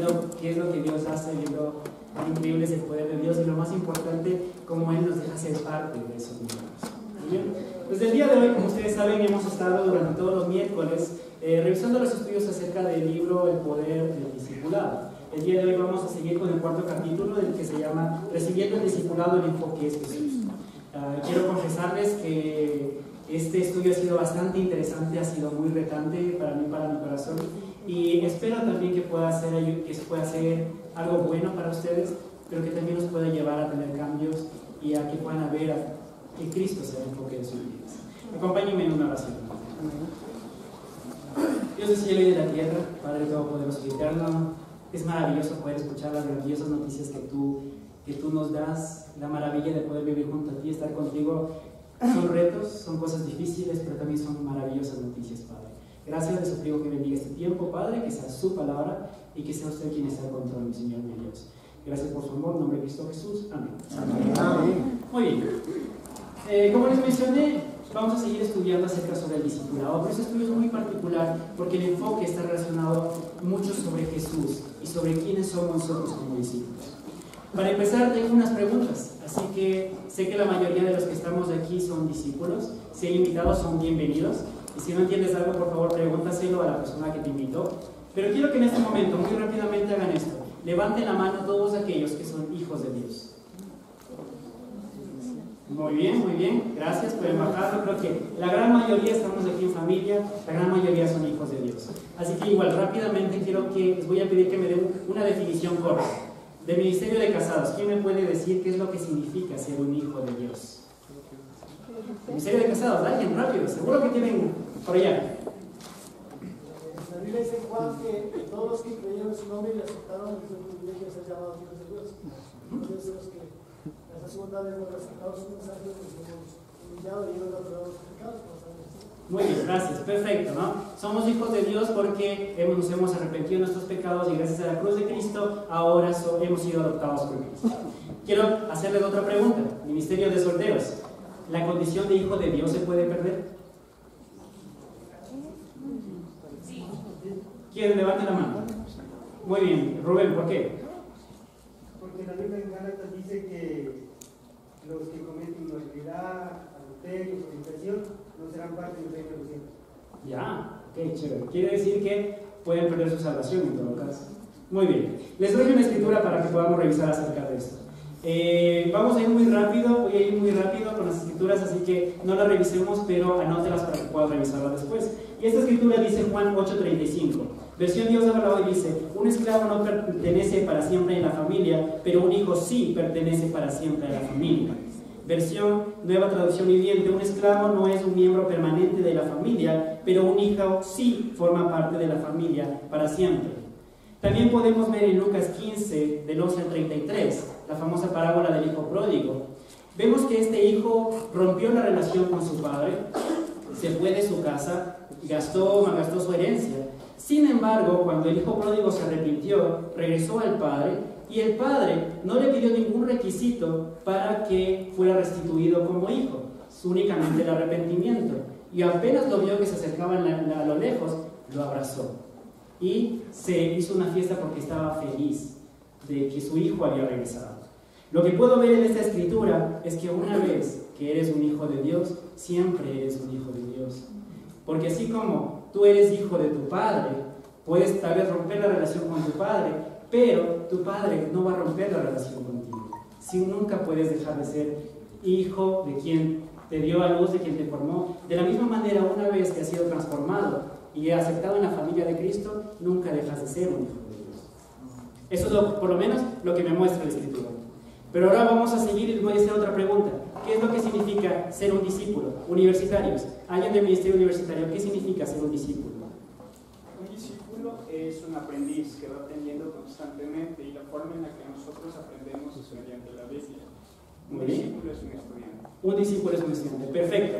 viendo qué es lo que Dios hace, viendo qué increíble es el poder de Dios y lo más importante, cómo Él nos deja ser parte de esos milagros. Muy bien. Desde el día de hoy, como ustedes saben, hemos estado durante todos los miércoles revisando los estudios acerca del libro El Poder del Discipulado. El día de hoy vamos a seguir con el cuarto capítulo, del que se llama Recibiendo el Discipulado, el enfoque es Jesús. Quiero confesarles que este estudio ha sido bastante interesante, ha sido muy retante para mí, para mi corazón, y espero también que pueda ser algo bueno para ustedes, pero que también nos pueda llevar a tener cambios y a que puedan ver que Cristo sea el enfoque de sus vidas. Acompáñenme en una oración. Dios del cielo y de la tierra, Padre Todopoderoso y Eterno, es maravilloso poder escuchar las grandiosas noticias que tú nos das, la maravilla de poder vivir junto a ti, estar contigo. Son retos, son cosas difíciles, pero también son maravillosas noticias, Padre. Gracias, les suplico que bendiga este tiempo, Padre, que sea su palabra y que sea usted quien esté al control, mi Señor, mi Dios. Gracias por su amor, en nombre de Cristo Jesús. Amén. Amén. Amén. Muy bien. Como les mencioné, vamos a seguir estudiando acerca sobre el discipulado, pero este estudio es muy particular porque el enfoque está relacionado mucho sobre Jesús y sobre quiénes somos nosotros como discípulos. Para empezar, tengo unas preguntas, así que sé que la mayoría de los que estamos aquí son discípulos. Si hay invitados, son bienvenidos. Y si no entiendes algo, por favor, pregúntaselo a la persona que te invitó. Pero quiero que en este momento, muy rápidamente, hagan esto. Levanten la mano todos aquellos que son hijos de Dios. Muy bien, gracias por bajarlo. Creo que la gran mayoría estamos aquí en familia, la gran mayoría son hijos de Dios. Así que igual, rápidamente les voy a pedir que me den una definición corta. Del ministerio de casados, ¿quién me puede decir qué es lo que significa ser un hijo de Dios? El ministerio de casados, alguien rápido, seguro que tienen por allá. La Biblia dice en Juan que todos los que creyeron en su nombre y le aceptaron el privilegio de ser llamados hijos de Dios. Entonces, los que esa segunda vez hemos aceptado su mensaje, nos hemos humillado y ellos nos perdonamos los pecados. Muy bien, gracias, perfecto, ¿no? Somos hijos de Dios porque nos hemos arrepentido de nuestros pecados y gracias a la cruz de Cristo ahora hemos sido adoptados por Cristo. Quiero hacerles otra pregunta. Ministerio de solteros, ¿la condición de hijo de Dios se puede perder? Sí. ¿Quién levante la mano? Muy bien, Rubén, ¿por qué? Porque la Biblia en Gálatas dice que los que cometen inmoralidad, adulterio, fornicación, no serán parte del reino de los cielos. Ya, ok, chévere. Quiere decir que pueden perder su salvación en todo caso. Muy bien. Les doy una escritura para que podamos revisar acerca de esto. Vamos a ir muy rápido, voy a ir muy rápido con las escrituras, así que no las revisemos, pero anótelas para que puedas revisarlas después. Y esta escritura dice en Juan 8:35. Versión Dios habla hoy dice: un esclavo no pertenece para siempre en la familia, pero un hijo sí pertenece para siempre a la familia. Versión Nueva Traducción Viviente: un esclavo no es un miembro permanente de la familia, pero un hijo sí forma parte de la familia para siempre. También podemos ver en Lucas 15, del 11 al 33, la famosa parábola del hijo pródigo. Vemos que este hijo rompió la relación con su padre, se fue de su casa, malgastó su herencia. Sin embargo, cuando el hijo pródigo se arrepintió, regresó al padre, y el padre no le pidió ningún requisito para que fuera restituido como hijo, únicamente el arrepentimiento. Y apenas lo vio que se acercaba a lo lejos, lo abrazó. Y se hizo una fiesta porque estaba feliz de que su hijo había regresado. Lo que puedo ver en esta escritura es que una vez que eres un hijo de Dios, siempre eres un hijo de Dios. Porque así como tú eres hijo de tu padre, puedes tal vez romper la relación con tu padre, pero tu padre no va a romper la relación contigo. Si nunca puedes dejar de ser hijo de quien te dio a luz, de quien te formó. De la misma manera, una vez que has sido transformado y aceptado en la familia de Cristo, nunca dejas de ser un hijo de Dios. Eso es por lo menos lo que me muestra la escritura. Pero ahora vamos a seguir y les voy a hacer otra pregunta. ¿Qué es lo que significa ser un discípulo? Universitarios, alguien del ministerio universitario, ¿qué significa ser un discípulo? Un discípulo es un aprendiz que va aprendiendo constantemente y la forma en la que nosotros aprendemos es mediante la Biblia. Un discípulo es un estudiante. Un discípulo es un estudiante, perfecto.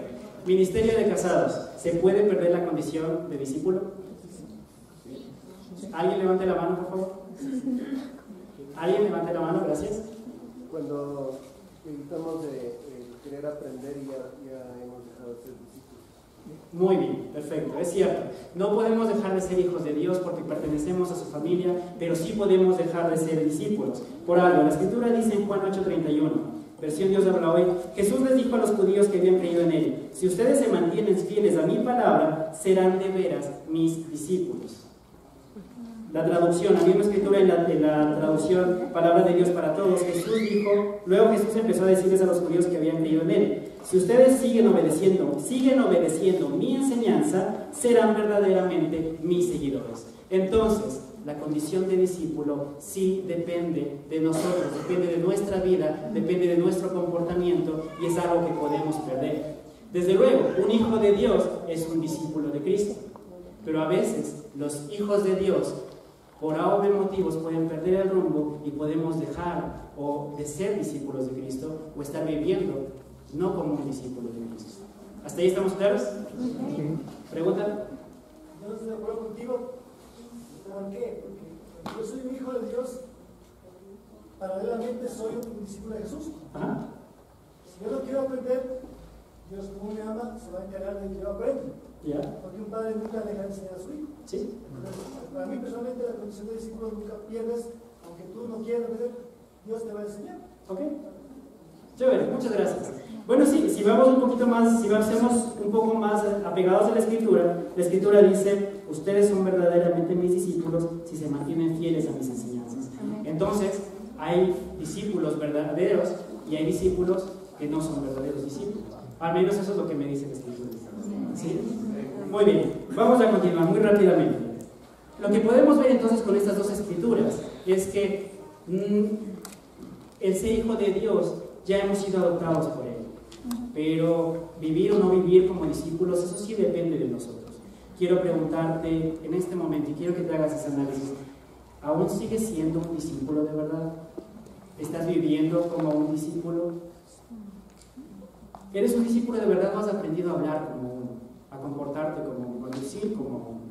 Ministerio de casados, ¿se puede perder la condición de discípulo? ¿Alguien levante la mano, por favor? ¿Alguien levante la mano? Gracias. Cuando evitamos de querer aprender y ya hemos dejado de ser discípulos. Muy bien, perfecto, es cierto. No podemos dejar de ser hijos de Dios porque pertenecemos a su familia, pero sí podemos dejar de ser discípulos. Por algo, la Escritura dice en Juan 8:31, versión Dios habla hoy, Jesús les dijo a los judíos que habían creído en Él: si ustedes se mantienen fieles a mi palabra, serán de veras mis discípulos. La traducción, la misma Escritura en la traducción Palabra de Dios para Todos, Jesús dijo, luego Jesús empezó a decirles a los judíos que habían creído en Él: si ustedes siguen obedeciendo mi enseñanza, serán verdaderamente mis seguidores. Entonces, la condición de discípulo sí depende de nosotros, depende de nuestra vida, depende de nuestro comportamiento, y es algo que podemos perder. Desde luego, un hijo de Dios es un discípulo de Cristo, pero a veces los hijos de Dios, por A o B motivos, pueden perder el rumbo y podemos dejar o de ser discípulos de Cristo o estar viviendo no como un discípulo de Cristo. ¿Hasta ahí estamos claros? ¿Pregunta? Yo no estoy de acuerdo contigo. ¿Por qué? Porque yo soy un hijo de Dios, paralelamente soy un discípulo de Jesús. Ajá. Si yo no quiero aprender, Dios, como me ama, se va a encargar de que yo aprenda. ¿Ya? Porque un padre nunca deja de enseñar a su hijo. ¿Sí? Entonces, para mí personalmente la condición de discípulo nunca pierdes, aunque tú no quieras aprender, Dios te va a enseñar. Ok. Chévere, muchas gracias. Bueno, sí, si vamos un poquito más, si hacemos un poco más apegados a la Escritura dice, ustedes son verdaderamente mis discípulos si se mantienen fieles a mis enseñanzas. Entonces, hay discípulos verdaderos y hay discípulos que no son verdaderos discípulos. Al menos eso es lo que me dice la Escritura. ¿Sí? Muy bien, vamos a continuar muy rápidamente. Lo que podemos ver entonces con estas dos escrituras es que el ser hijo de Dios ya hemos sido adoptados por Él, pero vivir o no vivir como discípulos, eso sí depende de nosotros. Quiero preguntarte en este momento y quiero que te hagas ese análisis: ¿aún sigues siendo un discípulo de verdad? ¿Estás viviendo como un discípulo? ¿Eres un discípulo de verdad o has aprendido a hablar como uno, a comportarte como uno, a decir como uno?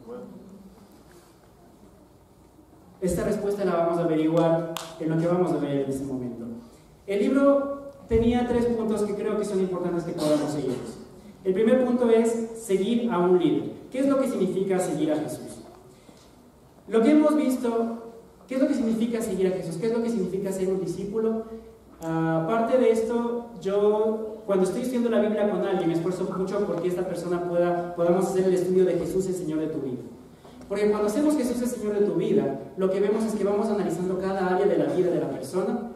Esta respuesta la vamos a averiguar en lo que vamos a ver en este momento. El libro tenía 3 puntos que creo que son importantes que podamos seguir. El primer punto es seguir a un líder. ¿Qué es lo que significa seguir a Jesús? Lo que hemos visto, ¿qué es lo que significa seguir a Jesús? ¿Qué es lo que significa ser un discípulo? Aparte de esto, yo cuando estoy estudiando la Biblia con alguien me esfuerzo mucho porque esta persona podamos hacer el estudio de Jesús, el Señor de tu vida. Porque cuando hacemos Jesús el Señor de tu vida, lo que vemos es que vamos analizando cada área de la vida de la persona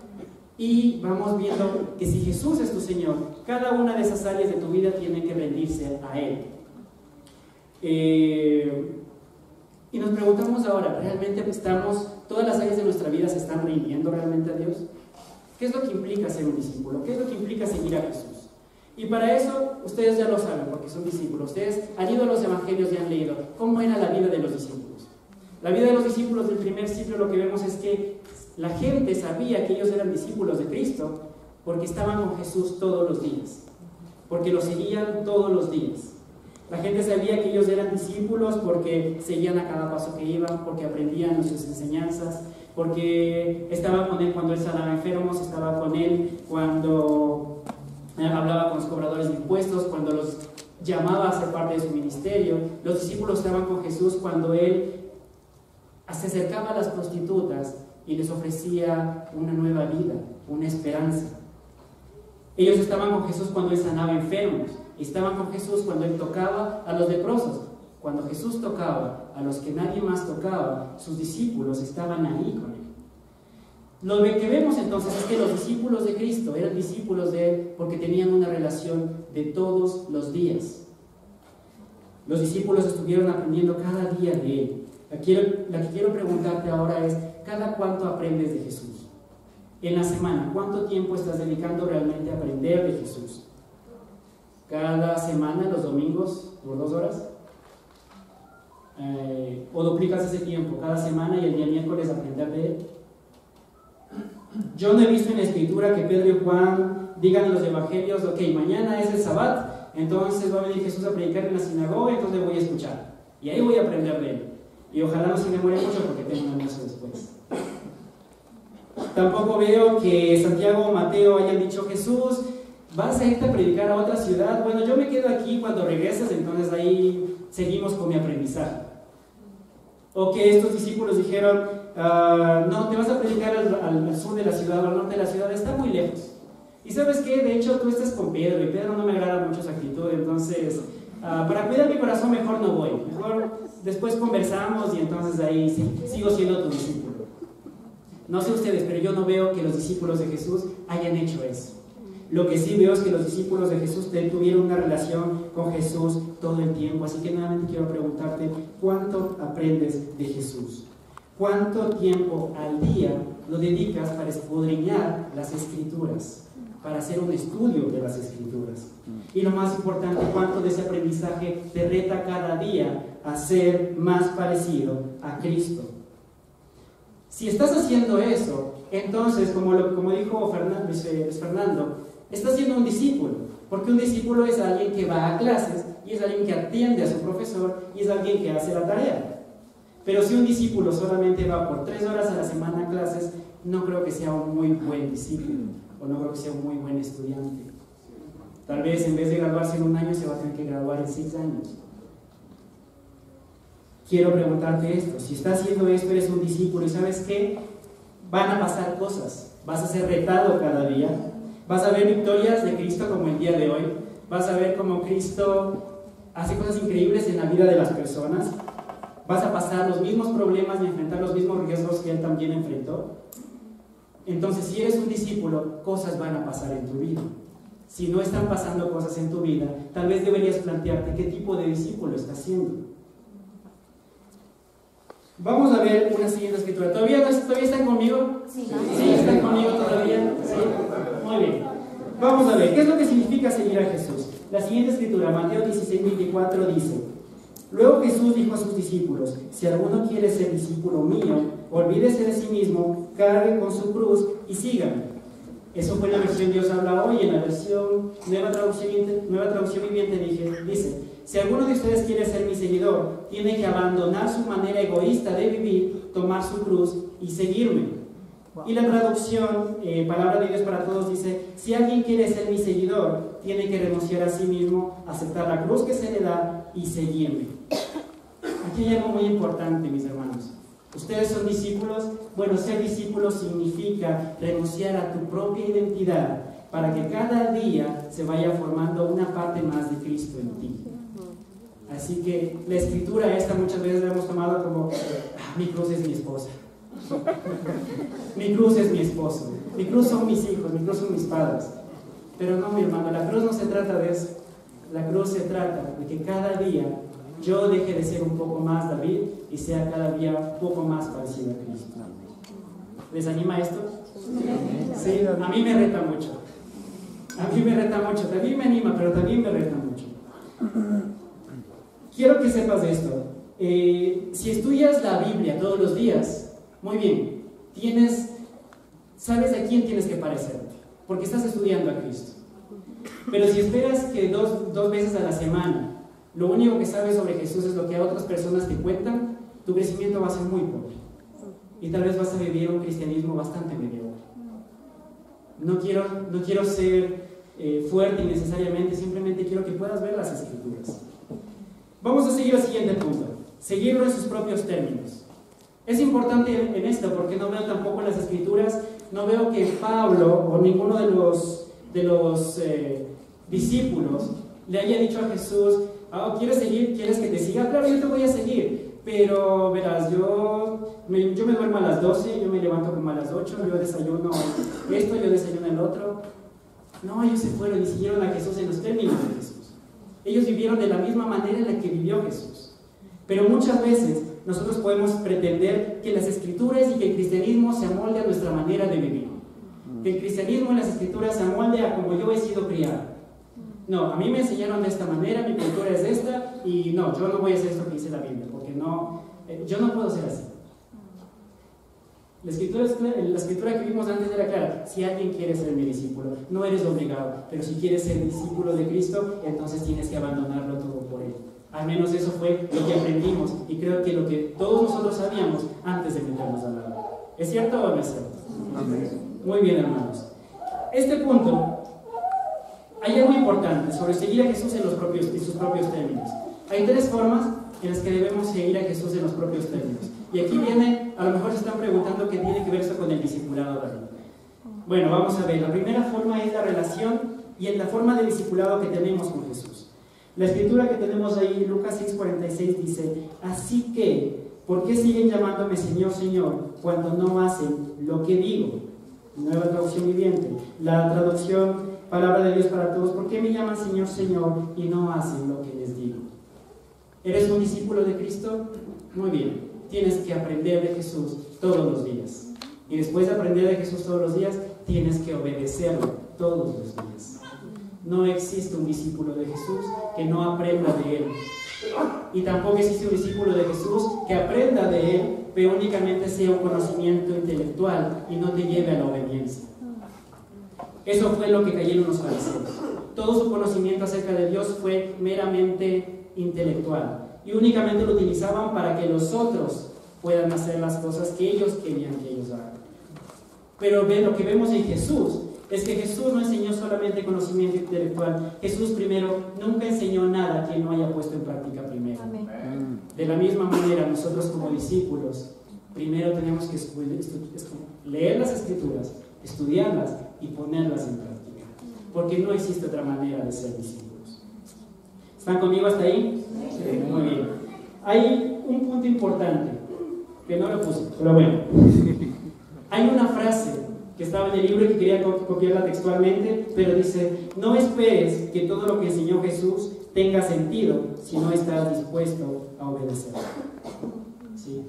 y vamos viendo que si Jesús es tu Señor, cada una de esas áreas de tu vida tiene que rendirse a Él. Y nos preguntamos ahora, ¿realmente todas las áreas de nuestra vida se están rindiendo realmente a Dios? ¿Qué es lo que implica ser un discípulo? ¿Qué es lo que implica seguir a Jesús? Y para eso, ustedes ya lo saben, porque son discípulos. Ustedes han ido a los evangelios y han leído cómo era la vida de los discípulos. La vida de los discípulos del primer siglo, lo que vemos es que la gente sabía que ellos eran discípulos de Cristo porque estaban con Jesús todos los días, porque lo seguían todos los días. La gente sabía que ellos eran discípulos porque seguían a cada paso que iban, porque aprendían sus enseñanzas, porque estaban con Él cuando Él sanaba enfermos, estaba con Él cuando hablaba con los cobradores de impuestos, cuando los llamaba a ser parte de su ministerio. Los discípulos estaban con Jesús cuando Él se acercaba a las prostitutas y les ofrecía una nueva vida, una esperanza. Ellos estaban con Jesús cuando Él sanaba enfermos, y estaban con Jesús cuando Él tocaba a los leprosos. Cuando Jesús tocaba a los que nadie más tocaba, sus discípulos estaban ahí con Él. Lo que vemos entonces es que los discípulos de Cristo eran discípulos de Él porque tenían una relación de todos los días. Los discípulos estuvieron aprendiendo cada día de Él. La que quiero preguntarte ahora es, ¿cada cuánto aprendes de Jesús? En la semana, ¿cuánto tiempo estás dedicando realmente a aprender de Jesús? ¿Cada semana, los domingos, por 2 horas? ¿O duplicas ese tiempo cada semana y el día miércoles aprender de Él? Yo no he visto en la Escritura que Pedro y Juan digan en los evangelios, ok, mañana es el Sabbat, entonces va a venir Jesús a predicar en la sinagoga, entonces le voy a escuchar. Y ahí voy a aprender de Él. Y ojalá no se demore mucho porque tengo un almuerzo después. Tampoco veo que Santiago o Mateo hayan dicho, Jesús, ¿Vas a irte a predicar a otra ciudad? Bueno, yo me quedo aquí, cuando regresas, entonces ahí seguimos con mi aprendizaje. O que estos discípulos dijeron, no, te vas a predicar al sur de la ciudad o al norte de la ciudad, está muy lejos. Y ¿sabes qué? De hecho, tú estás con Pedro y Pedro no me agrada mucho su actitud, entonces, para cuidar mi corazón mejor no voy. Mejor después conversamos y entonces ahí sigo siendo tu discípulo. No sé ustedes, pero yo no veo que los discípulos de Jesús hayan hecho eso. Lo que sí veo es que los discípulos de Jesús tuvieron una relación con Jesús todo el tiempo. Así que nuevamente quiero preguntarte, ¿cuánto aprendes de Jesús? ¿Cuánto tiempo al día lo dedicas para escudriñar las Escrituras? Para hacer un estudio de las Escrituras. Y lo más importante, ¿cuánto de ese aprendizaje te reta cada día a ser más parecido a Cristo? Si estás haciendo eso, entonces, como dijo Fernando, estás siendo un discípulo, porque un discípulo es alguien que va a clases, y es alguien que atiende a su profesor, y es alguien que hace la tarea. Pero si un discípulo solamente va por 3 horas a la semana a clases, no creo que sea un muy buen discípulo, o no creo que sea un muy buen estudiante. Tal vez en vez de graduarse en 1 año, se va a tener que graduar en 6 años. Quiero preguntarte esto, si estás haciendo esto, eres un discípulo, y ¿sabes qué? Van a pasar cosas, vas a ser retado cada día, vas a ver victorias de Cristo como el día de hoy, vas a ver cómo Cristo hace cosas increíbles en la vida de las personas, vas a pasar los mismos problemas y enfrentar los mismos riesgos que Él también enfrentó. Entonces, si eres un discípulo, cosas van a pasar en tu vida. Si no están pasando cosas en tu vida, tal vez deberías plantearte qué tipo de discípulo estás siendo. Vamos a ver una siguiente escritura. ¿Todavía están conmigo? Sí. ¿Sí están conmigo todavía? Sí. Muy bien. Vamos a ver, ¿qué es lo que significa seguir a Jesús? La siguiente escritura, Mateo 16:24 dice: Luego Jesús dijo a sus discípulos: si alguno quiere ser discípulo mío, olvídese de sí mismo, cargue con su cruz y sígame. Eso fue la versión Dios habla hoy. En la versión Nueva Traducción Viviente dice: si alguno de ustedes quiere ser mi seguidor, tiene que abandonar su manera egoísta de vivir, tomar su cruz y seguirme. Y la traducción, Palabra de Dios para Todos, dice: si alguien quiere ser mi seguidor, tiene que renunciar a sí mismo, aceptar la cruz que se le da y seguirme. Aquí hay algo muy importante, mis hermanos. ¿Ustedes son discípulos? Bueno, ser discípulo significa renunciar a tu propia identidad para que cada día se vaya formando una parte más de Cristo en ti. Así que la escritura esta muchas veces la hemos tomado como: mi cruz es mi esposa, mi cruz es mi esposo, mi cruz son mis hijos, mi cruz son mis padres. Pero no, mi hermano, la cruz no se trata de eso. La cruz se trata de que cada día yo deje de ser un poco más David y sea cada día un poco más parecido a Cristo. ¿Les anima esto? Sí, a mí me reta mucho. A mí me reta mucho, también me anima, pero también me reta mucho. Quiero que sepas esto. Si estudias la Biblia todos los días, muy bien, sabes a quién tienes que parecerte, porque estás estudiando a Cristo. Pero si esperas que dos veces a la semana lo único que sabes sobre Jesús es lo que otras personas te cuentan, tu crecimiento va a ser muy pobre. Y tal vez vas a vivir un cristianismo bastante mediocre. No quiero ser fuerte innecesariamente, simplemente quiero que puedas ver las Escrituras. Vamos a seguir al siguiente punto: seguirlo en sus propios términos. Es importante en esto porque no veo tampoco en las Escrituras, no veo que Pablo o ninguno de los discípulos le haya dicho a Jesús: ¿quieres que te siga? Claro, yo te voy a seguir, pero verás, yo me duermo a las 12, yo me levanto como a las 8, yo desayuno esto, yo desayuno el otro. No, ellos se fueron y siguieron a Jesús en los términos de Jesús. Ellos vivieron de la misma manera en la que vivió Jesús. Pero muchas veces nosotros podemos pretender que las Escrituras y que el cristianismo se amolde a nuestra manera de vivir. Que el cristianismo y las Escrituras se amolde a como yo he sido criado. No, a mí me enseñaron de esta manera, mi cultura es esta, y no, yo no voy a hacer esto que dice la Biblia, porque yo no puedo ser así. La escritura que vimos antes era clara: si alguien quiere ser mi discípulo, no eres obligado, pero si quieres ser discípulo de Cristo, entonces tienes que abandonarlo todo por Él. Al menos eso fue lo que aprendimos, y creo que lo que todos nosotros sabíamos antes de meternos a la obra. ¿Es cierto o no es cierto? Amén. Muy bien, hermanos. Este punto hay algo importante sobre seguir a Jesús en sus propios términos. Hay 3 formas en las que debemos seguir a Jesús en los propios términos. Y aquí viene, a lo mejor se están preguntando qué tiene que ver esto con el discipulado, David. Bueno, vamos a ver. La primera forma es la relación y en la forma de discipulado que tenemos con Jesús. La escritura que tenemos ahí, Lucas 6:46, dice: así que, ¿por qué siguen llamándome Señor, Señor, cuando no hacen lo que digo? Nueva traducción viviente. La traducción Palabra de Dios para Todos: ¿por qué me llaman Señor, Señor y no hacen lo que les digo? ¿Eres un discípulo de Cristo? Muy bien, tienes que aprender de Jesús todos los días. Y después de aprender de Jesús todos los días, tienes que obedecerlo todos los días. No existe un discípulo de Jesús que no aprenda de Él. Y tampoco existe un discípulo de Jesús que aprenda de Él, pero únicamente sea un conocimiento intelectual y no te lleve a la obediencia. Eso fue lo que cayeron los fariseos. Todo su conocimiento acerca de Dios fue meramente intelectual y únicamente lo utilizaban para que los otros puedan hacer las cosas que ellos querían que ellos hagan. Pero lo que vemos en Jesús es que Jesús no enseñó solamente conocimiento intelectual. Jesús primero nunca enseñó nada que no haya puesto en práctica primero. Amén. De la misma manera, nosotros como discípulos primero tenemos que leer las Escrituras, estudiarlas y ponerlas en práctica, porque no existe otra manera de ser discípulos. ¿Están conmigo hasta ahí? Sí. Muy bien. Hay un punto importante que no lo puse, pero bueno. Hay una frase que estaba en el libro y que quería copiarla textualmente, pero dice: no esperes que todo lo que enseñó Jesús tenga sentido si no estás dispuesto a obedecer. ¿Sí?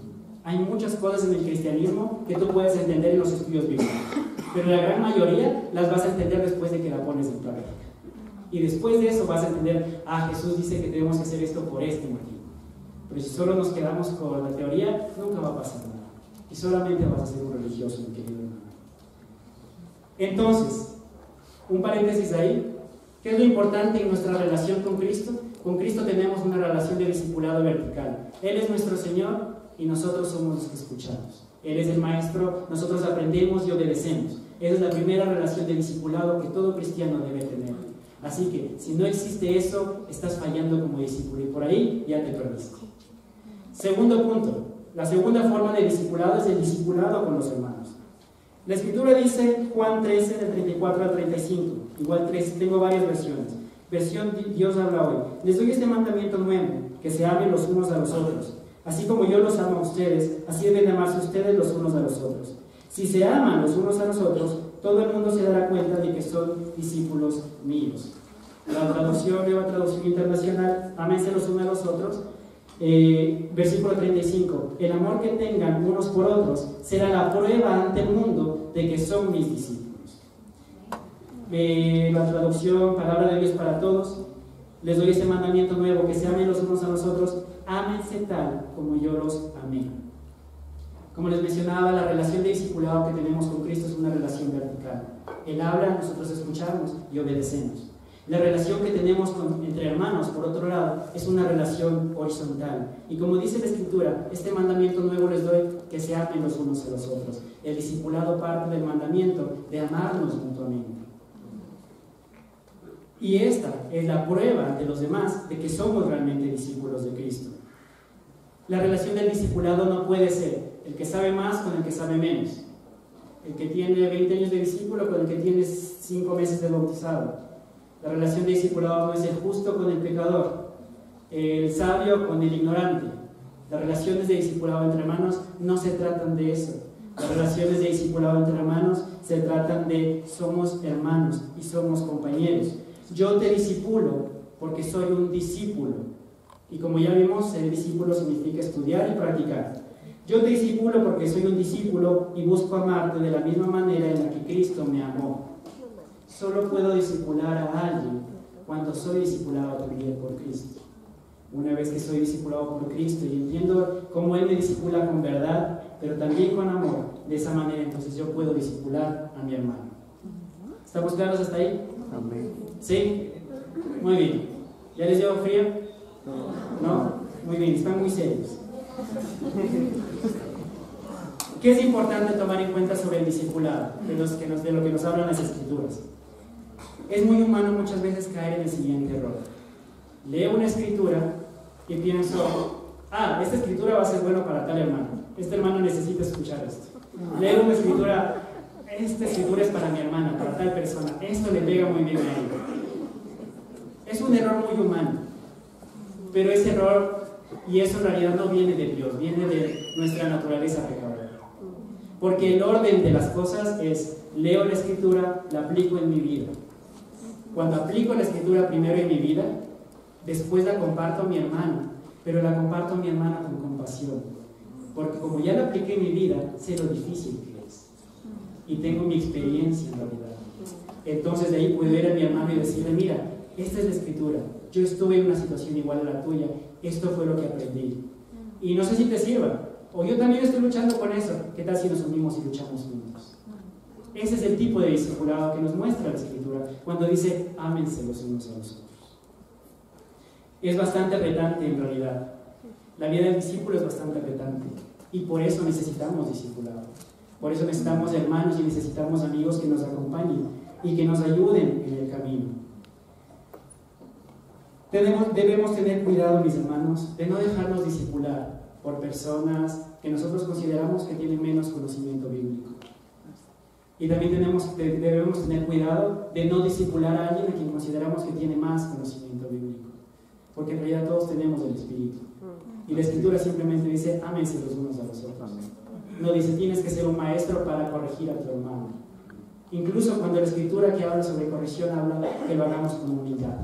Hay muchas cosas en el cristianismo que tú puedes entender en los estudios bíblicos, pero la gran mayoría las vas a entender después de que la pones en práctica. Y después de eso vas a entender: Jesús dice que tenemos que hacer esto por este motivo. Pero si solo nos quedamos con la teoría, nunca va a pasar nada. Y solamente vas a ser un religioso, mi querido hermano. Entonces, un paréntesis ahí. ¿Qué es lo importante en nuestra relación con Cristo? Con Cristo tenemos una relación de discipulado vertical. Él es nuestro Señor y nosotros somos los que escuchamos. Él es el Maestro, nosotros aprendemos y obedecemos. Esa es la primera relación de discipulado que todo cristiano debe tener. Así que, si no existe eso, estás fallando como discípulo y por ahí ya te perdiste. Segundo punto, la segunda forma de discipulado es el discipulado con los hermanos. La Escritura dice, Juan 13, del 34 al 35, igual 13, tengo varias versiones. Versión Dios habla hoy: les doy este mandamiento nuevo, que se amen los unos a los otros. Así como yo los amo a ustedes, así deben amarse ustedes los unos a los otros. Si se aman los unos a los otros, todo el mundo se dará cuenta de que son discípulos míos. La nueva traducción internacional: ámense los unos a los otros. Versículo 35: el amor que tengan unos por otros será la prueba ante el mundo de que son mis discípulos. La traducción Palabra de Dios para Todos: les doy este mandamiento nuevo, que se amen los unos a los otros, ámense tal como yo los amé. Como les mencionaba, la relación de discipulado que tenemos con Cristo es una relación vertical. Él habla, nosotros escuchamos y obedecemos. La relación que tenemos entre hermanos, por otro lado, es una relación horizontal. Y como dice la Escritura, este mandamiento nuevo les doy, que se amen los unos a los otros. El discipulado parte del mandamiento de amarnos mutuamente. Y esta es la prueba ante los demás de que somos realmente discípulos de Cristo. La relación del discipulado no puede ser el que sabe más con el que sabe menos, el que tiene 20 años de discípulo con el que tiene 5 meses de bautizado. La relación de discipulado no es el justo con el pecador, el sabio con el ignorante. Las relaciones de discipulado entre hermanos no se tratan de eso. Las relaciones de discipulado entre hermanos se tratan de somos hermanos y somos compañeros. Yo te discipulo porque soy un discípulo. Y como ya vimos, ser discípulo significa estudiar y practicar. Yo te discipulo porque soy un discípulo y busco amarte de la misma manera en la que Cristo me amó. Solo puedo discipular a alguien cuando soy discipulado también por Cristo. Una vez que soy discipulado por Cristo y entiendo cómo Él me discipula con verdad, pero también con amor, de esa manera entonces yo puedo discipular a mi hermano. ¿Estamos claros hasta ahí? Amén. ¿Sí? Muy bien. ¿Ya les llevo frío? ¿No? Muy bien, están muy serios. ¿Qué es importante tomar en cuenta sobre el discipulado? De lo que nos hablan las Escrituras. Es muy humano muchas veces caer en el siguiente error. Leo una escritura y pienso, esta escritura va a ser buena para tal hermano. Este hermano necesita escuchar esto. Leo una escritura, esta escritura es para mi hermana, para tal persona. Esto le pega muy bien a él. Es un error muy humano. Pero ese error, y eso en realidad no viene de Dios, viene de nuestra naturaleza pecadora. Porque el orden de las cosas es, leo la escritura, la aplico en mi vida. Cuando aplico la escritura primero en mi vida, después la comparto a mi hermano, pero la comparto a mi hermano con compasión. Porque como ya la apliqué en mi vida, sé lo difícil que es. Y tengo mi experiencia en realidad. Entonces de ahí puedo ir a mi hermano y decirle, mira, esta es la escritura. Yo estuve en una situación igual a la tuya. Esto fue lo que aprendí. Y no sé si te sirva. O yo también estoy luchando con eso. ¿Qué tal si nos unimos y luchamos juntos? Ese es el tipo de discipulado que nos muestra la escritura cuando dice, ámense los unos a los otros. Es bastante retante en realidad. La vida del discípulo es bastante retante. Y por eso necesitamos discipulado. Por eso necesitamos hermanos y necesitamos amigos que nos acompañen y que nos ayuden en el camino. Debemos tener cuidado, mis hermanos, de no dejarnos discipular por personas que nosotros consideramos que tienen menos conocimiento bíblico. Y también debemos tener cuidado de no discipular a alguien a quien consideramos que tiene más conocimiento bíblico. Porque en realidad todos tenemos el Espíritu. Y la Escritura simplemente dice, ámense los unos a los otros. No dice, tienes que ser un maestro para corregir a tu hermano. Incluso cuando la Escritura que habla sobre corrección habla que lo hagamos con humildad.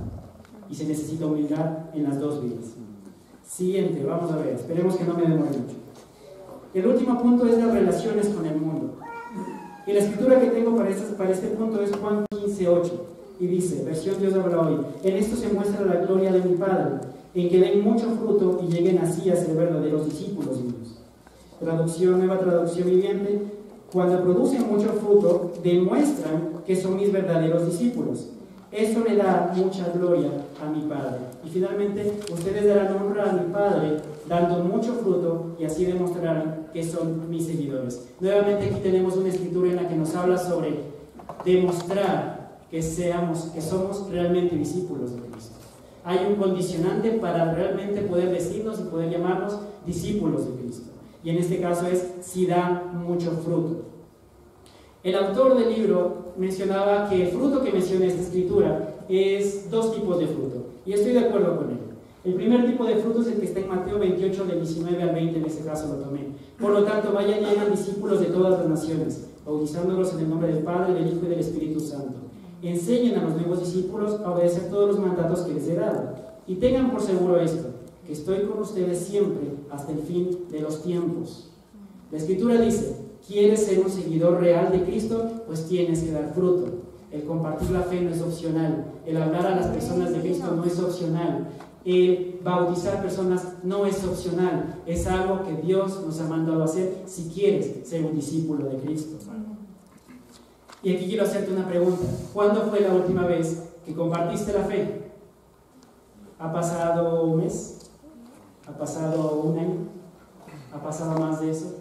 Y se necesita humildad en las dos vidas. Siguiente, vamos a ver, esperemos que no me demore mucho. El último punto es las relaciones con el mundo. Y la escritura que tengo para este punto es Juan 15:8. Y dice, versión Dios habla hoy, en esto se muestra la gloria de mi Padre, en que den mucho fruto y lleguen así a ser verdaderos discípulos míos. Nueva traducción viviente, cuando producen mucho fruto, demuestran que son mis verdaderos discípulos. Eso le da mucha gloria a mi Padre. Y finalmente, ustedes darán honra a mi Padre, dando mucho fruto, y así demostrarán que son mis seguidores. Nuevamente aquí tenemos una escritura en la que nos habla sobre demostrar que somos realmente discípulos de Cristo. Hay un condicionante para realmente poder decirnos y poder llamarnos discípulos de Cristo. Y en este caso es si da mucho fruto. El autor del libro mencionaba que el fruto que menciona esta escritura es dos tipos de fruto. Y estoy de acuerdo con él. El primer tipo de fruto es el que está en Mateo 28, del 19 al 20, en ese caso lo tomé. Por lo tanto, vayan y hagan discípulos de todas las naciones, bautizándolos en el nombre del Padre, del Hijo y del Espíritu Santo. Enseñen a los nuevos discípulos a obedecer todos los mandatos que les he dado. Y tengan por seguro esto, que estoy con ustedes siempre hasta el fin de los tiempos. La Escritura dice, ¿quieres ser un seguidor real de Cristo? Pues tienes que dar fruto. El compartir la fe no es opcional. El hablar a las personas de Cristo no es opcional. El bautizar personas no es opcional. Es algo que Dios nos ha mandado a hacer si quieres ser un discípulo de Cristo. Y aquí quiero hacerte una pregunta. ¿Cuándo fue la última vez que compartiste la fe? ¿Ha pasado un mes? ¿Ha pasado un año? ¿Ha pasado más de eso?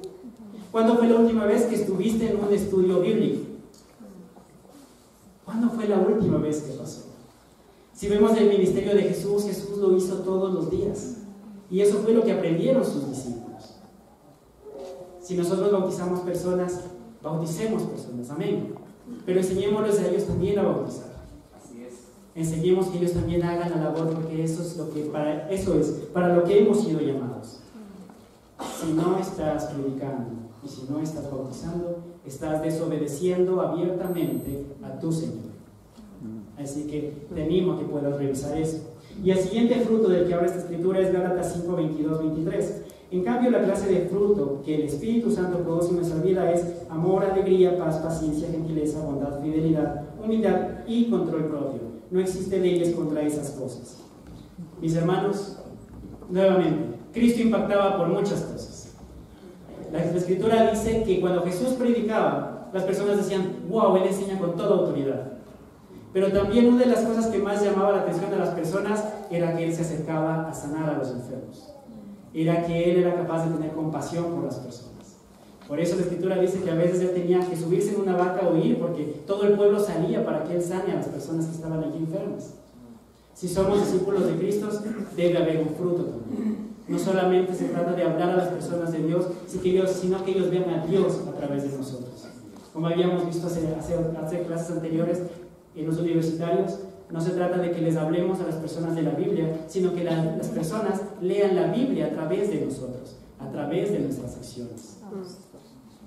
¿Cuándo fue la última vez que estuviste en un estudio bíblico? ¿Cuándo fue la última vez que pasó? Si vemos el ministerio de Jesús, Jesús lo hizo todos los días. Y eso fue lo que aprendieron sus discípulos. Si nosotros bautizamos personas, bauticemos personas, amén. Pero enseñémosles a ellos también a bautizar. Así es. Enseñemos que ellos también hagan la labor, porque eso es para lo que hemos sido llamados. Si no estás predicando y si no estás bautizando, estás desobedeciendo abiertamente a tu Señor. Así que te animo a que puedas revisar eso. Y el siguiente fruto del que habla esta escritura es Gálatas 5, 22, 23. En cambio, la clase de fruto que el Espíritu Santo produce en nuestra vida es amor, alegría, paz, paciencia, gentileza, bondad, fidelidad, humildad y control propio. No existen leyes contra esas cosas. Mis hermanos, nuevamente, Cristo impactaba por muchas cosas. La Escritura dice que cuando Jesús predicaba, las personas decían, wow, Él enseña con toda autoridad. Pero también una de las cosas que más llamaba la atención de las personas era que Él se acercaba a sanar a los enfermos. Era que Él era capaz de tener compasión por las personas. Por eso la Escritura dice que a veces él tenía que subirse en una vaca o huir, porque todo el pueblo salía para que él sane a las personas que estaban allí enfermas. Si somos discípulos de Cristo, debe haber un fruto también. No solamente se trata de hablar a las personas de Dios, sino que ellos vean a Dios a través de nosotros. Como habíamos visto hace clases anteriores en los universitarios, no se trata de que les hablemos a las personas de la Biblia, sino que las personas lean la Biblia a través de nosotros, a través de nuestras acciones.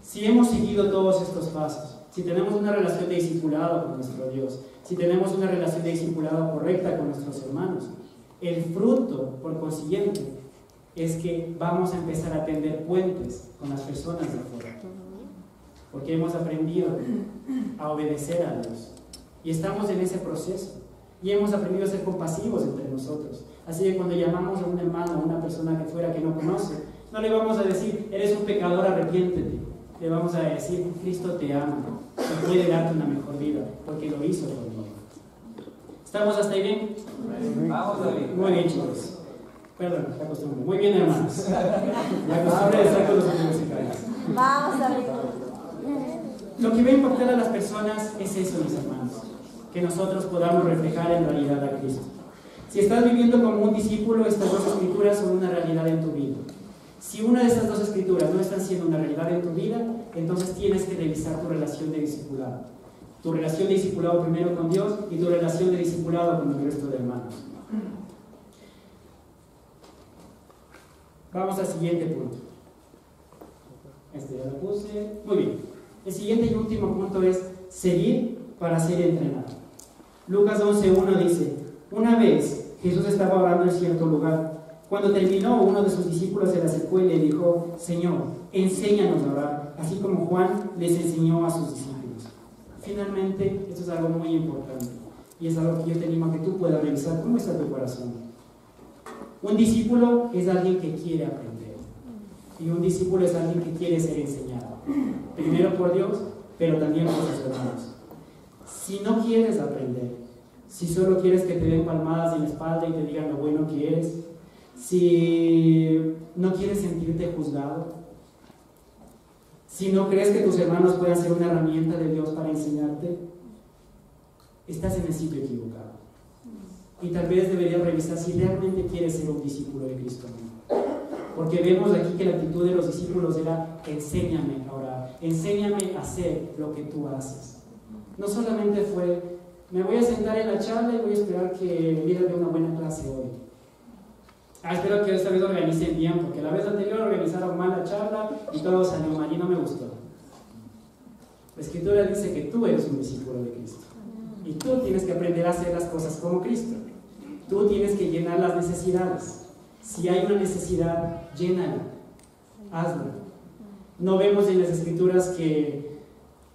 Si hemos seguido todos estos pasos, si tenemos una relación de discipulado con nuestro Dios, si tenemos una relación de discipulado correcta con nuestros hermanos, el fruto, por consiguiente, es que vamos a empezar a tender puentes con las personas de afuera, porque hemos aprendido a obedecer a Dios y estamos en ese proceso y hemos aprendido a ser compasivos entre nosotros. Así que cuando llamamos a un hermano, a una persona que fuera que no conoce, no le vamos a decir, eres un pecador, arrepiéntete. Le vamos a decir, Cristo te ama y puede darte una mejor vida, porque lo hizo conmigo. ¿Estamos hasta ahí bien? Vamos, David. Muy bien, chicos. Perdón, la costumbre. Muy bien, hermanos. La costumbre de estar con los universitarios. Vamos, David. Lo que va a impactar a las personas es eso, mis hermanos, que nosotros podamos reflejar en realidad a Cristo. Si estás viviendo como un discípulo, estas dos escrituras son una realidad en tu vida. Si una de estas dos escrituras no están siendo una realidad en tu vida, entonces tienes que revisar tu relación de discipulado. Tu relación de discipulado primero con Dios y tu relación de discipulado con el resto de hermanos. Vamos al siguiente punto. Este ya lo puse. Muy bien. El siguiente y último punto es seguir para ser entrenado. Lucas 11:1 dice: una vez Jesús estaba orando en cierto lugar. Cuando terminó, uno de sus discípulos se le acercó y le dijo: Señor, enséñanos a orar, así como Juan les enseñó a sus discípulos. Finalmente, esto es algo muy importante y es algo que yo te animo a que tú puedas revisar cómo está tu corazón. Un discípulo es alguien que quiere aprender y un discípulo es alguien que quiere ser enseñado, primero por Dios, pero también por sus hermanos. Si no quieres aprender, si solo quieres que te den palmadas en la espalda y te digan lo bueno que eres, si no quieres sentirte juzgado, si no crees que tus hermanos puedan ser una herramienta de Dios para enseñarte, estás en el sitio equivocado. Y tal vez deberías revisar si realmente quieres ser un discípulo de Cristo. Porque vemos aquí que la actitud de los discípulos era: enséñame a orar, enséñame a hacer lo que tú haces. No solamente fue: me voy a sentar en la charla y voy a esperar que Mira dé una buena clase hoy. Espero que esta vez organicen bien, porque la vez anterior organizaron mal la charla y todo salió mal y no me gustó. La Escritura dice que tú eres un discípulo de Cristo y tú tienes que aprender a hacer las cosas como Cristo. Tú tienes que llenar las necesidades. Si hay una necesidad, llénala, hazla. No vemos en las Escrituras que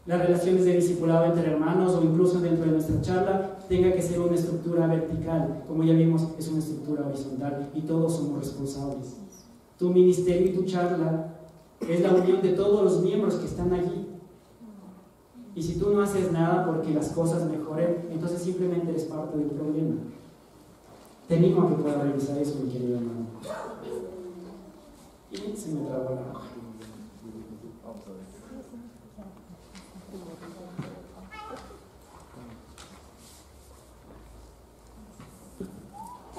las relaciones de discipulado entre hermanos o incluso dentro de nuestra charla tenga que ser una estructura vertical. Como ya vimos, es una estructura horizontal y todos somos responsables. Tu ministerio y tu charla es la unión de todos los miembros que están allí. Y si tú no haces nada porque las cosas mejoren, entonces simplemente eres parte del problema. Te animo a que puedas revisar eso, mi querido hermano. Y se me trabó la hoja.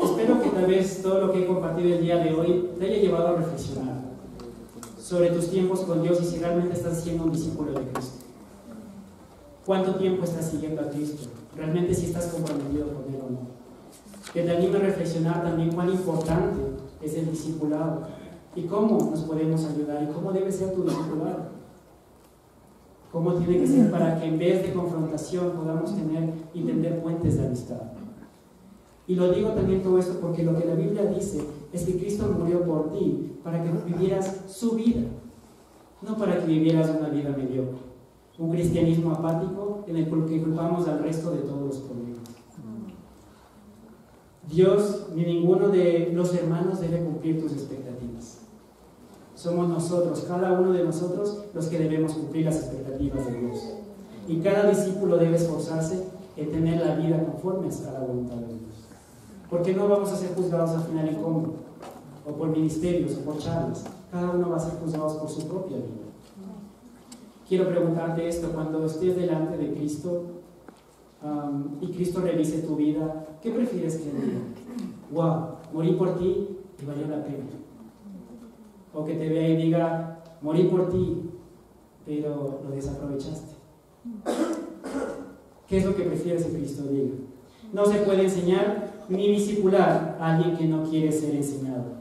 Espero que tal vez todo lo que he compartido el día de hoy te haya llevado a reflexionar sobre tus tiempos con Dios y si realmente estás siendo un discípulo de Cristo. ¿Cuánto tiempo estás siguiendo a Cristo? ¿Realmente si estás comprometido con Él o no? Que te anime a reflexionar también cuán importante es el discipulado y cómo nos podemos ayudar y cómo debe ser tu discipulado. Cómo tiene que ser para que en vez de confrontación podamos tener y tender puentes de amistad. Y lo digo también todo esto porque lo que la Biblia dice es que Cristo murió por ti para que vivieras su vida, no para que vivieras una vida mediocre, un cristianismo apático en el que culpamos al resto de todos los problemas. Dios ni ninguno de los hermanos debe cumplir tus expectativas. Somos nosotros, cada uno de nosotros, los que debemos cumplir las expectativas de Dios. Y cada discípulo debe esforzarse en tener la vida conforme a la voluntad de Dios. Porque no vamos a ser juzgados al final en cómo, o por ministerios, o por charlas. Cada uno va a ser juzgado por su propia vida. quiero preguntarte esto: cuando estés delante de Cristo y Cristo revise tu vida, ¿qué prefieres que diga? Wow, morí por ti y valió la pena. O que te vea y diga: morí por ti, pero lo desaprovechaste. ¿Qué es lo que prefieres que Cristo diga? No se puede enseñar ni discipular a alguien que no quiere ser enseñado.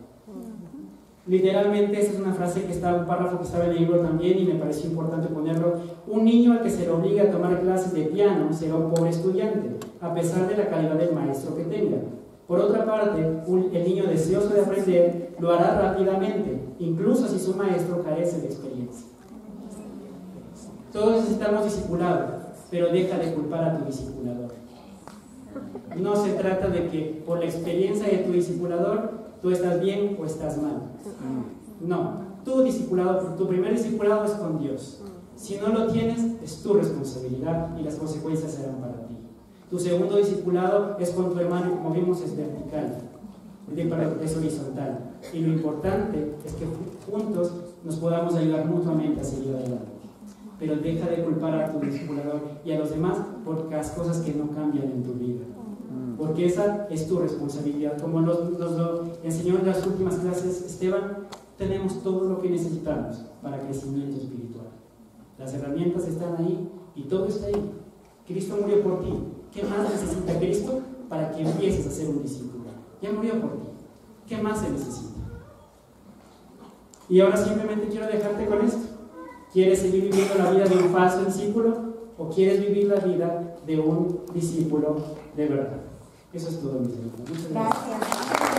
Literalmente, esa es una frase que está, un párrafo que estaba en el libro también, y me pareció importante ponerlo. Un niño al que se le obliga a tomar clases de piano será un pobre estudiante, a pesar de la calidad del maestro que tenga. Por otra parte, el niño deseoso de aprender lo hará rápidamente, incluso si su maestro carece de experiencia. Todos necesitamos discipulado, pero deja de culpar a tu discipulador. No se trata de que por la experiencia de tu discipulador tú estás bien o estás mal. No, tu primer discipulado es con Dios. Si no lo tienes, es tu responsabilidad y las consecuencias serán para ti. Tu segundo discipulado es con tu hermano, y como vimos es vertical, es horizontal. Y lo importante es que juntos nos podamos ayudar mutuamente a seguir adelante. Pero deja de culpar a tu discipulador y a los demás por las cosas que no cambian en tu vida. Porque esa es tu responsabilidad. Como nos lo enseñó en las últimas clases Esteban, tenemos todo lo que necesitamos para crecimiento espiritual. Las herramientas están ahí y todo está ahí. Cristo murió por ti. ¿Qué más necesita Cristo para que empieces a ser un discípulo? Ya murió por ti. ¿Qué más se necesita? Y ahora simplemente quiero dejarte con esto. ¿Quieres seguir viviendo la vida de un falso discípulo o quieres vivir la vida de un discípulo de verdad? Eso es todo, mis hermanos. Muchas gracias.